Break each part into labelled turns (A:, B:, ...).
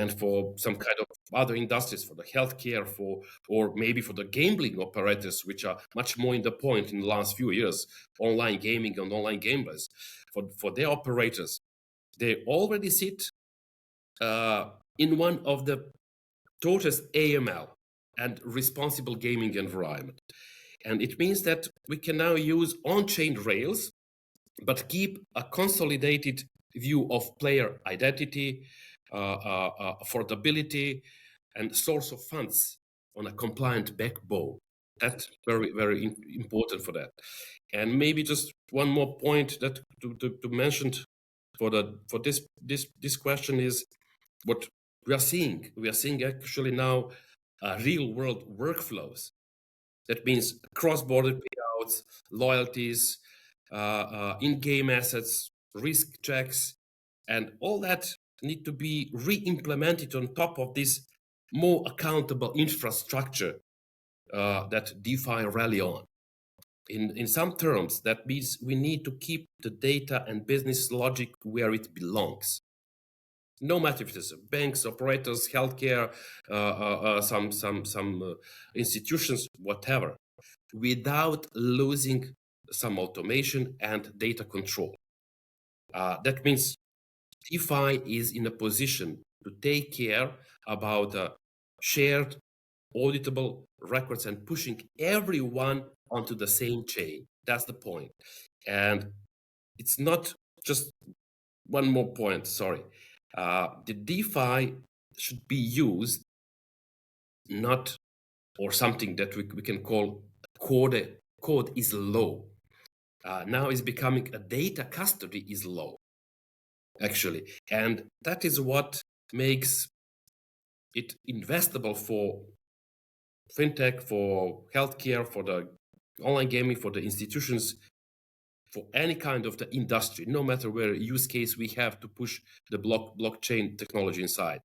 A: and for some kind of other industries, for the healthcare, or maybe for the gambling operators, which are much more in the point in the last few years, online gaming and online gamblers. For their operators, they already sit in one of the TOTUS AML and responsible gaming environment. And it means that we can now use on-chain rails, but keep a consolidated view of player identity, affordability, and source of funds on a compliant backbone. That's very, very important for that. And maybe just one more point that to mention for this question is what we are seeing. We are seeing actually now real world workflows. That means cross-border payouts, loyalties, in-game assets, risk checks, and all that need to be re-implemented on top of this more accountable infrastructure that DeFi rally on. In some terms, that means we need to keep the data and business logic where it belongs. No matter if it is banks, operators, healthcare, some institutions, whatever, without losing some automation and data control. That means DeFi is in a position to take care about shared auditable records and pushing everyone onto the same chain. That's the point. And it's not just one more point, sorry. The DeFi should be used not, or something that we can call code is low. Now is becoming a data custody is low, actually. And that is what makes it investable for Fintech, for healthcare, for the online gaming, for the institutions, for any kind of the industry, no matter where use case we have to push the blockchain technology inside.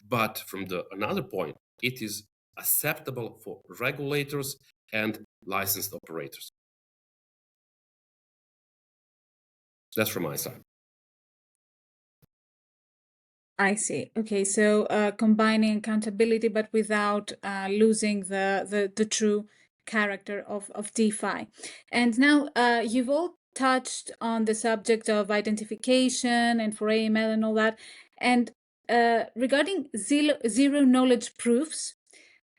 A: But from another point, it is acceptable for regulators and licensed operators. That's from my side.
B: I see. Okay, so combining accountability, but without losing the true character of DeFi. And now you've all touched on the subject of identification and for AML and all that. And regarding zero knowledge proofs,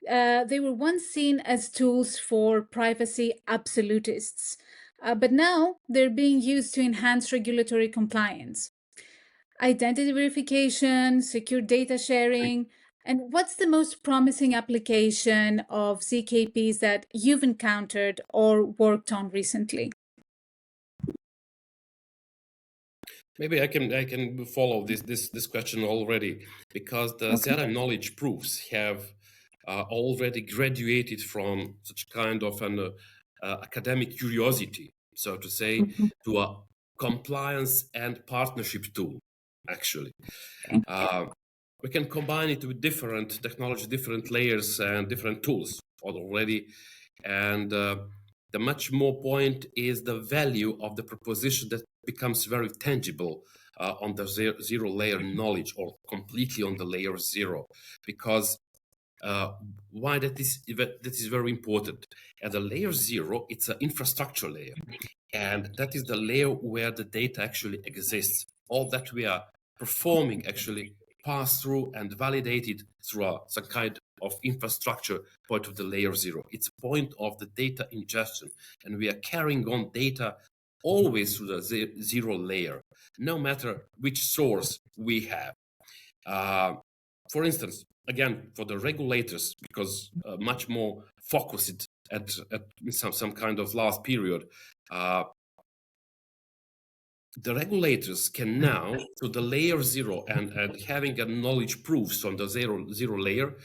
B: they were once seen as tools for privacy absolutists, but now they're being used to enhance regulatory compliance. Identity verification, secure data sharing, and what's the most promising application of ZKPs that you've encountered or worked on recently?
A: Maybe I can follow this question already, because the zero knowledge proofs have already graduated from such kind of an academic curiosity, so to say, to a compliance and partnership tool. Actually, we can combine it with different technology, different layers, and different tools already. And the much more point is the value of the proposition that becomes very tangible on the zero layer knowledge, or completely on the layer zero. Because why that is very important. At the layer zero, it's an infrastructure layer, and that is the layer where the data actually exists. All that we are performing actually pass through and validated through some kind of infrastructure point of the layer zero. It's a point of the data ingestion, and we are carrying on data always through the zero layer, no matter which source we have. For instance, again, for the regulators, because much more focused at some kind of last period, the regulators can now, to the layer zero and having a knowledge proofs on the zero layer,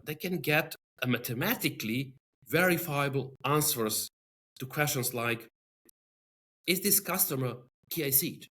A: they can get a mathematically verifiable answers to questions like, is this customer KYC'd?